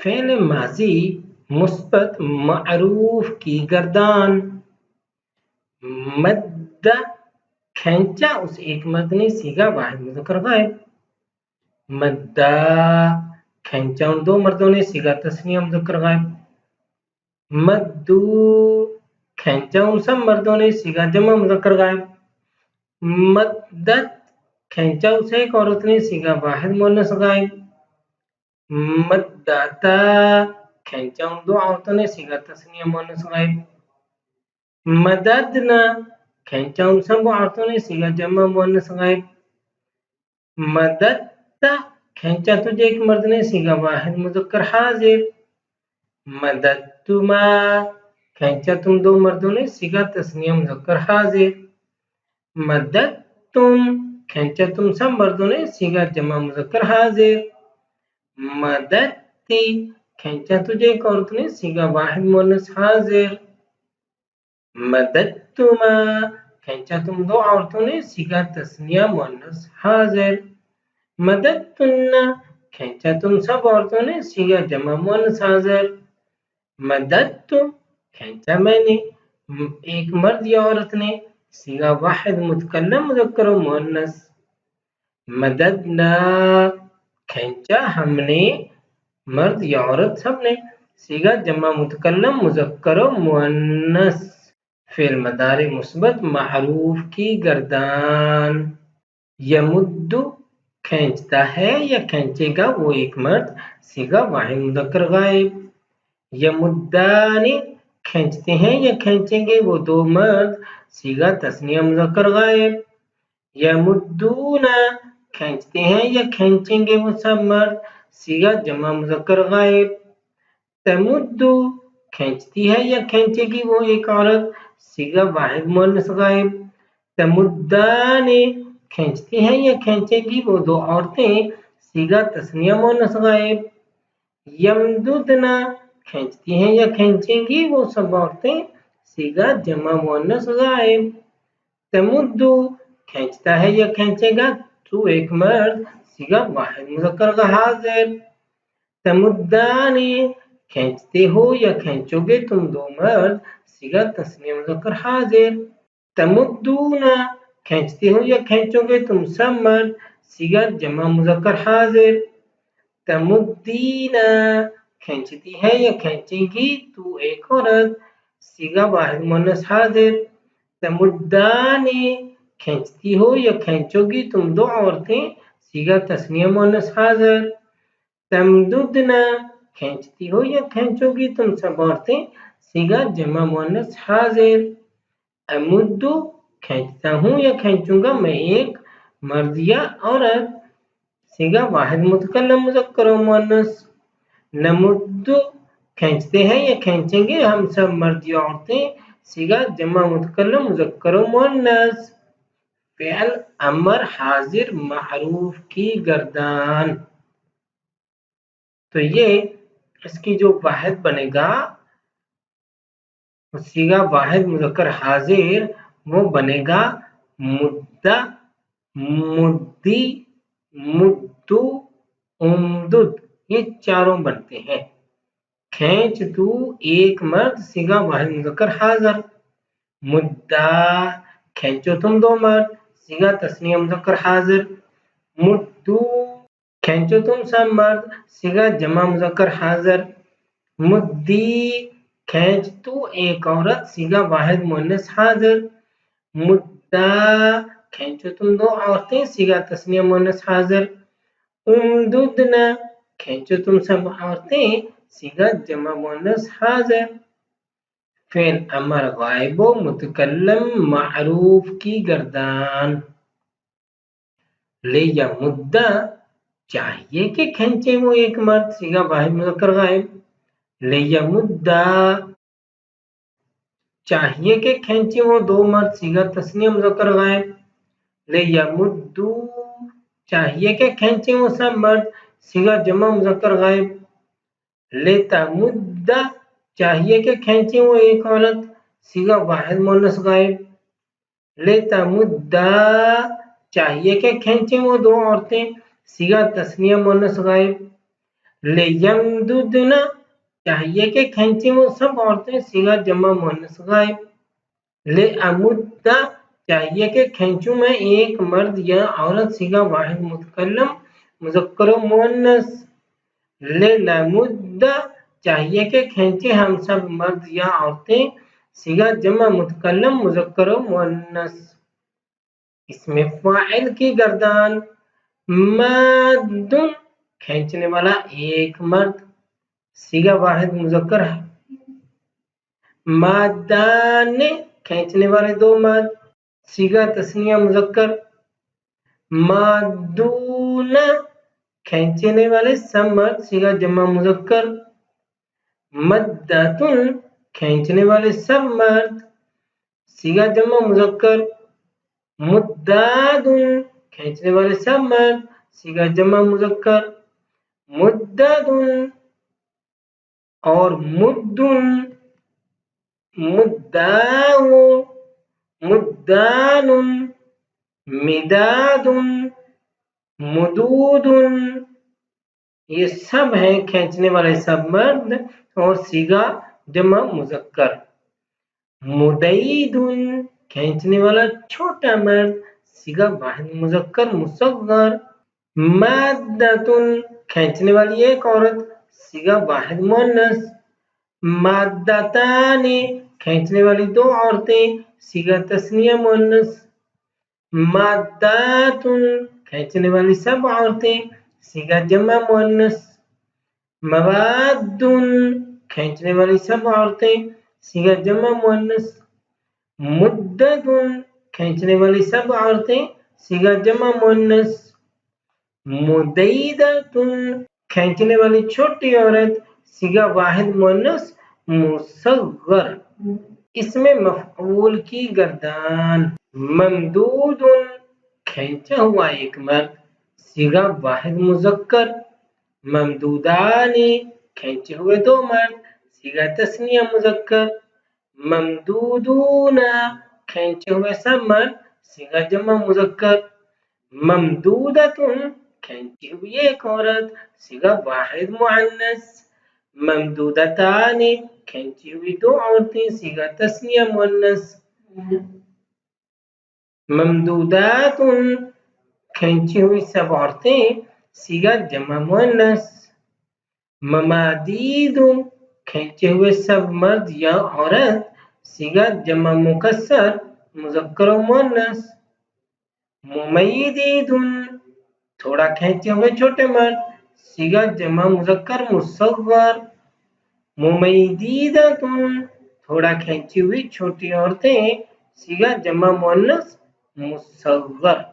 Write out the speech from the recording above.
Fill माज़ी मुस्बत मअरूफ़ की गर्दान। मद्दा खींचा उस एक मर्द ने, सीगा वाहिद मुज़क्कर गायब। मद्दा खींचा उन दो मर्दों ने, सीगा तस्निया मुज़क्कर गायब। मद्दू खींचा उन सब मर्दों ने, सीगा जमा मुज़क्कर गायब। मद्दत खींचा उसे एक औरत ने, सीगा वाहिद मुअन्नस गायब। मद्दाता खींचा उन दो औरतों ने, सीगा तस्निया मुअन्नस गायब। मददना खींचा उन सब औरतों ने, सीगा जमा मुअन्नस गायब। मददता खींचा तुझे एक मर्द ने, सीगा वाहिद मुज़क्कर हाजिर। मददतुमा खींचा तुम दो मर्दों ने, सीगा तस्निया मुज़क्कर हाजिर। मददतुम खींचा तुम सब मर्दों ने, सीगा जमा मुज़क्कर हाजिर। मददती खींचा तुझे एक औरत ने, सीगा वाहिद मुअन्नस हाजिर। मददतुमा खींचा तुम दो औरतों ने, सीगा तस्निया मुअन्नस हाजिर। मददतुन्ना खींचा तुम सब औरतों ने, सीगा जमा मुअन्नस हाजिर। मददतु खींचा मैंने, एक मर्द या औरत ने, सीगा वाहिद मुतकल्लम मुज़क्कर व मुअन्नस। मददना खींचा हमने, मर्द या औरत सबने, सीगा जमा मुतकल्लम मुज़क्कर व मुअन्नस। फ़िल मदारी मुस्बत मअरूफ़ की गर्दान। यमुद्दु खींचता है या खींचेगा वो एक मर्द, सीगा वाहिद मुज़क्कर गायब। यमुद्दानी खींचते हैं या खींचेंगे वो दो मर्द, सीगा तस्निया मुज़क्कर गायब। यमुद्दूना खींचते हैं या खींचेंगे वो सब मर्द, सीगा जमा मुज़क्कर गायब। तमुद्दु खींचती है या खींचेगी वो एक औरत, सीगा वाहिद मुअन्नस गायब। तमुद्दानी खींचती हैं या खींचेगी वो दो औरतें, सीगा तस्निया मुअन्नस गायब। यमदुदना खींचती हैं या खींचेंगी वो सब औरतें, सीगा जमा मुअन्नस गायब। तमुद्दु खींचता है या खींचेगा तू एक मर्द, सीगा वाहिद मुज़क्कर का हाजिर। तमुद्दानी खींचते हो या खींचोगे तुम दो मर्द, सीगा तस्निया मुज़क्कर हाजिर। तमुद्दूना खींचते हो या खींचोगे तुम सब मर्द, सीगा जमा मुज़क्कर हाजिर। तमुद्दीना खींचती है या खींचेगी तू एक औरत, सीगा वाहिद मुअन्नस हाजिर। तमुद्दानी खींचती हो या खींचोगी तुम दो औरतें, सीगा तस्निया मुअन्नस हाजिर। तमदुदना खींचती हो या खींचोगी तुम सब औरतें, सीगा जमा मुअन्नस हाजिर। अमुद्दु खींचता हूँ या खींचूंगा मैं एक मर्द या औरत, सीगा वाहिद मुतकल्लम मुज़क्कर व मुअन्नस। नमुद्दु खींचते हैं या खींचेंगे हम सब मर्द या औरतें, सीगा जमा मुतकल्लम मुज़क्कर व मुअन्नस। फ़िल अमर हाजिर मअरूफ़ की गर्दान। तो ये इसकी जो वाहिद बनेगा, सीगा वाहिद मुज़क्कर हाजिर, वो बनेगा मुद्दा, मुद्दी, मुद्दू, उमदुद। ये चारों बनते हैं। खींच तू एक मर्द, सीगा वाहिद मुज़क्कर हाजिर। मुद्दा खींचो तुम दो मर्द, सीगा तस्निया मुज़क्कर हाजिर। मुद्दू खींचो तुम सब मर्द, सीगा जमा मुज़क्कर हाजिर। मुद्दी खींच तू एक औरत, सीगा वाहिद मुअन्नस हाजिर। मुद्दा खींचो तुम दो औरतें, सीगा तस्निया मुअन्नस हाजिर। उमदुदना खींचो तुम सब औरतें, सीगा जमा मुअन्नस हाजिर। फ़िल अमर गायब व मुतकल्लम मअरूफ़ की गर्दान। ले या मुद्दा चाहिए कि खींचे वो एक मर्द, सीगा वाहिद मुज़क्कर गायब। ले या मुद्दा चाहिए कि खींचे वो दो मर्द, सीगा तस्निया मुज़क्कर गायब। ले या मुद्दू चाहिए कि खींचे वो सब मर्द, सीगा जमा मुज़क्कर गायब। लेता मुद्दा चाहिए कि खींचे वो एक औरत, सीगा वाहिद मुअन्नस गायब। लेता मुद्दा चाहिए कि खींचे वो दो औरतें, सीगा तस्निया मुअन्नस गायब। ले यमदुदना चाहिए कि खींचे वो सब औरतें सीगा जमा मुअन्नस गायब। ले अमुद्दा चाहिए कि खींचूं मैं एक मर्द या औरत सीगा वाहिद मुतकल्लम मुज़क्कर मुअन्नस। ले नमुद्दा चाहिए कि खींचे हम सब मर्द या औरतें सीगा जमा मुतकल्लम मुज़क्कर मुअन्नस। इसमें फाइल की गर्दान मद्दुन खींचने वाला एक मर्द सीगा वाहिद मुज़क्कर है। मादाने खींचने वाले दो मर्द सीगा तस्निया मुज़क्कर। मादूना खींचने वाले सब मर्द सीगा जमा मुज़क्कर। मद्दातुन खींचने वाले सब मर्द सीगा जमा मुज़क्कर। मुद्दादुन खींचने वाले सब मर्द सीगा जमा मुज़क्कर। मुद्दादुन और मुद्दुन मुद्दाउ मुद्दानुन मिदादुन मुदूदुन ये सब हैं खींचने वाले सब मर्द और सीगा जमा मुज़क्कर। मुदईदुन खींचने वाला छोटा मर्द सीगा वाहिद मुज़क्कर मुसग्गर। माद्दतुन खींचने वाली एक औरत सीगा वाहिद मुअन्नस। माद्दताने खींचने वाली दो औरतें सीगा तस्निया मुअन्नस। माद्दातुन खींचने वाली सब औरतें सीगा जमा मुअन्नस। मवाद्दुन खींचने वाली सब औरतें सीगा जमा मुअन्नस। मुद्दतुन खींचने वाली सब औरतें सीगा जमा मुअन्नस। मुदईदतुन खींचने वाली छोटी औरत सीगा वाहिद मुअन्नस मुसग्गर। इसमें मफऊल की गर्दान ममदूदुन खींचा हुआ एक मर्द सीगा वाहिद मुज़क्कर। ममदूदानी खींचे हुए दो मर्द सीगा तस्निया मुज़क्कर। ममदूदूना खींचे हुए सब मर्द सीगा जमा मुज़क्कर। ममदूदतुन खींची हुई एक औरत सीगा वाहिद मुअन्नस। ममदूदतानी खींची हुई दो औरतें सीगा तस्निया मुअन्नस। ममदूदातुन खींची हुई सब औरतें सीगा जमा मुअन्नस। ममादीदु खींचे हुए सब मर्द या औरत सीगा जमा मुकस्सर मुज़क्कर मुअन्नस। मुमय्यिदुन थोड़ा खींचे हुए छोटे मर्द सीगा जमा मुज़क्कर मुसग्गर। मुमय्यिदतुन थोड़ा खींची हुई छोटी औरतें सीगा जमा मुअन्नस मुसग्गर।